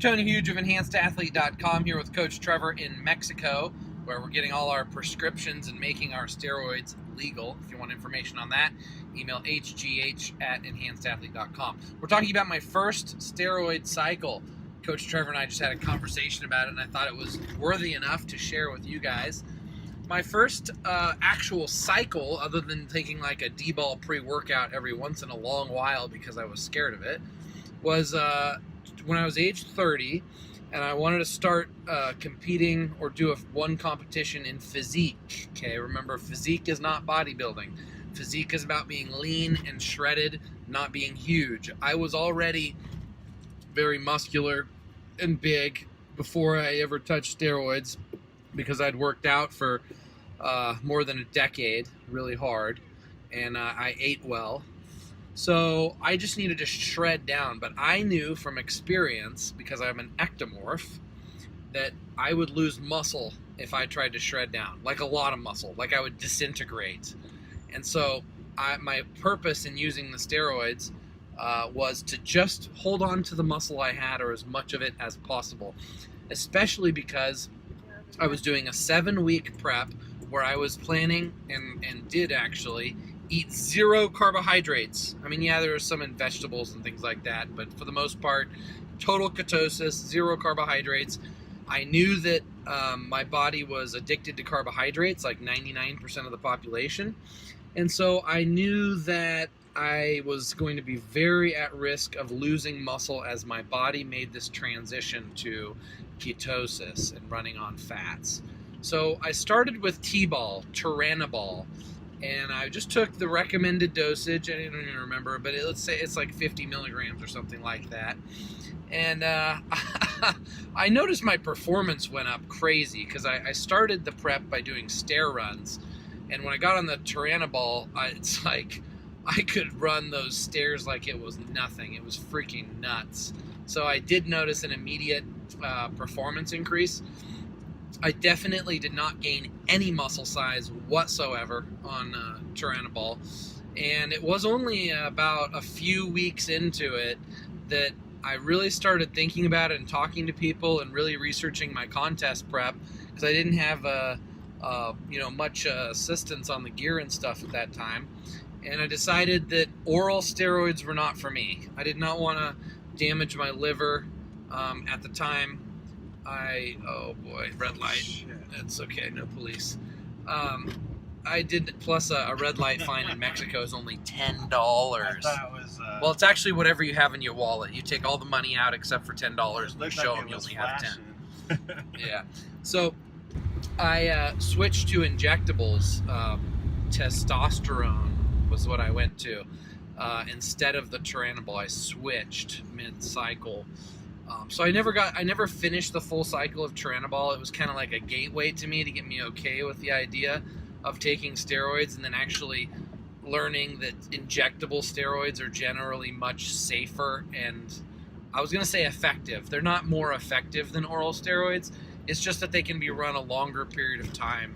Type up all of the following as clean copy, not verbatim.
Tony Huge of EnhancedAthlete.com here with Coach Trevor in Mexico, where we're getting all our prescriptions and making our steroids legal. If you want information on that, email hgh@enhancedathlete.com. We're talking about my first steroid cycle. Coach Trevor and I just had a conversation about it, and I thought it was worthy enough to share with you guys. My first actual cycle, other than taking like a D-ball pre-workout every once in a long while because I was scared of it, was when I was age 30, and I wanted to start competing or do one competition in physique. Okay, remember, physique is not bodybuilding. Physique is about being lean and shredded, not being huge. I was already very muscular and big before I ever touched steroids because I'd worked out for more than a decade, really hard, and I ate well. So I just needed to shred down, but I knew from experience, because I'm an ectomorph, that I would lose muscle if I tried to shred down, like a lot of muscle, like I would disintegrate. And so my purpose in using the steroids was to just hold on to the muscle I had, or as much of it as possible, especially because I was doing a 7-week prep where I was planning and did actually eat 0 carbohydrates. I mean, yeah, there were some in vegetables and things like that, but for the most part, total ketosis, 0 carbohydrates. I knew that my body was addicted to carbohydrates, like 99% of the population. And so I knew that I was going to be very at risk of losing muscle as my body made this transition to ketosis and running on fats. So I started with T-ball, Turinabol, and I just took the recommended dosage. I don't even remember, but let's say it's like 50 milligrams or something like that. And I noticed my performance went up crazy because I started the prep by doing stair runs. And when I got on the Turinabol, it's like I could run those stairs like it was nothing. It was freaking nuts. So I did notice an immediate performance increase. I definitely did not gain any muscle size whatsoever on Turinabol. And it was only about a few weeks into it that I really started thinking about it and talking to people and really researching my contest prep, because I didn't have much assistance on the gear and stuff at that time. And I decided that oral steroids were not for me. I did not want to damage my liver at the time. Oh boy, red light. It's okay, no police. I did, plus a red light fine in Mexico is only $10. I thought it was, well, it's actually whatever you have in your wallet. You take all the money out except for $10 and you show them you only have 10. Yeah. So I switched to injectables. Testosterone was what I went to. Instead of the Turinabol, I switched mid-cycle. So I never finished the full cycle of Turinabol. It was kind of like a gateway to me to get me okay with the idea of taking steroids, and then actually learning that injectable steroids are generally much safer and, I was going to say, effective. They're not more effective than oral steroids. It's just that they can be run a longer period of time,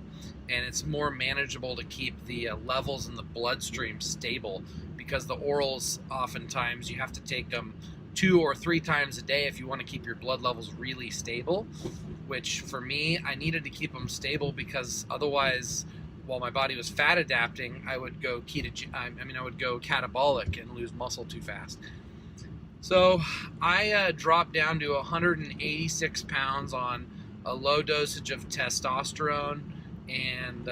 and it's more manageable to keep the levels in the bloodstream stable, because the orals, oftentimes you have to take them 2 or 3 times a day if you want to keep your blood levels really stable, which for me, I needed to keep them stable because otherwise, while my body was fat adapting, I would go I would go catabolic and lose muscle too fast. So I dropped down to 186 pounds on a low dosage of testosterone, and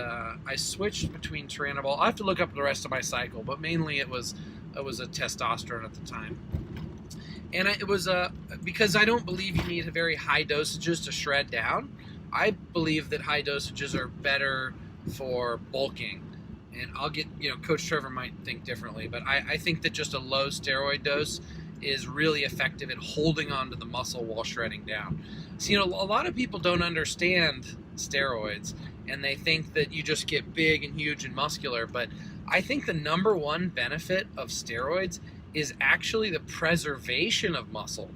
I switched between Turinabol. I have to look up the rest of my cycle, but mainly it was a testosterone at the time. And it was because I don't believe you need very high dosages to shred down. I believe that high dosages are better for bulking. And I'll get, Coach Trevor might think differently, but I think that just a low steroid dose is really effective at holding on to the muscle while shredding down. So, a lot of people don't understand steroids, and they think that you just get big and huge and muscular, but I think the number one benefit of steroids is actually the preservation of muscle.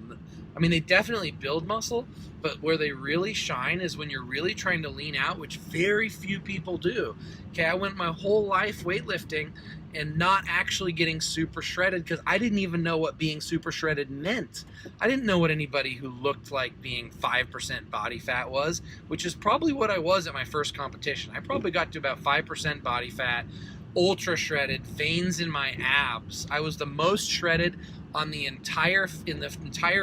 I mean, they definitely build muscle, but where they really shine is when you're really trying to lean out, which very few people do. Okay, I went my whole life weightlifting and not actually getting super shredded because I didn't even know what being super shredded meant. I didn't know what anybody who looked like being 5% body fat was, which is probably what I was at my first competition. I probably got to about 5% body fat, ultra shredded, veins in my abs. I was the most shredded in the entire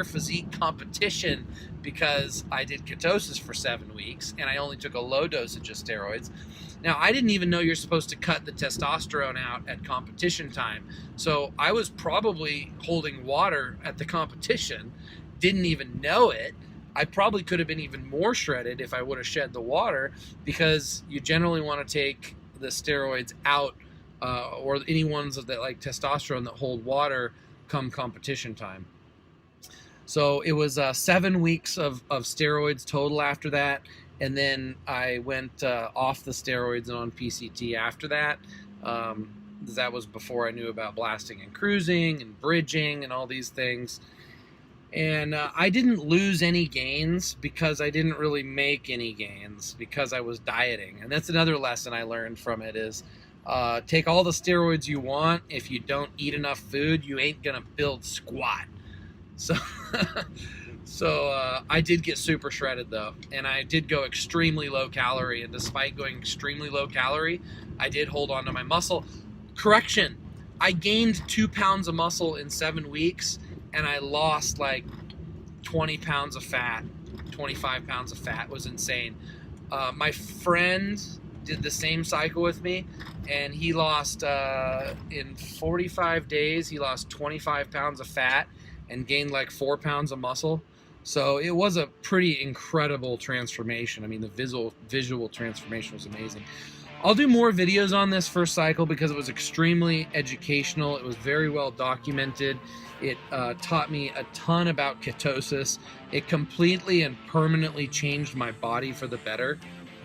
physique competition because I did ketosis for 7 weeks and I only took a low dosage of steroids. Now, I didn't even know you're supposed to cut the testosterone out at competition time. So I was probably holding water at the competition, didn't even know it. I probably could have been even more shredded if I would have shed the water, because you generally want to take the steroids out or any ones that like testosterone that hold water come competition time. So it was 7 weeks of steroids total after that. And then I went off the steroids and on PCT after that. That was before I knew about blasting and cruising and bridging and all these things. And I didn't lose any gains because I didn't really make any gains because I was dieting. And that's another lesson I learned from it is take all the steroids you want. If you don't eat enough food, you ain't going to build squat. So... So I did get super shredded though, and I did go extremely low calorie, and despite going extremely low calorie, I did hold on to my muscle. Correction, I gained 2 pounds of muscle in 7 weeks, and I lost like 20 pounds of fat, 25 pounds of fat. It was insane. My friend did the same cycle with me, and he lost, in 45 days, he lost 25 pounds of fat and gained like 4 pounds of muscle. So it was a pretty incredible transformation. I mean, the visual transformation was amazing. I'll do more videos on this first cycle because it was extremely educational. It was very well documented. It taught me a ton about ketosis. It completely and permanently changed my body for the better.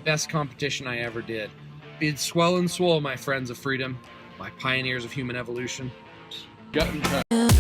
Best competition I ever did. Be swell and swole, my friends of freedom, my pioneers of human evolution. Gut and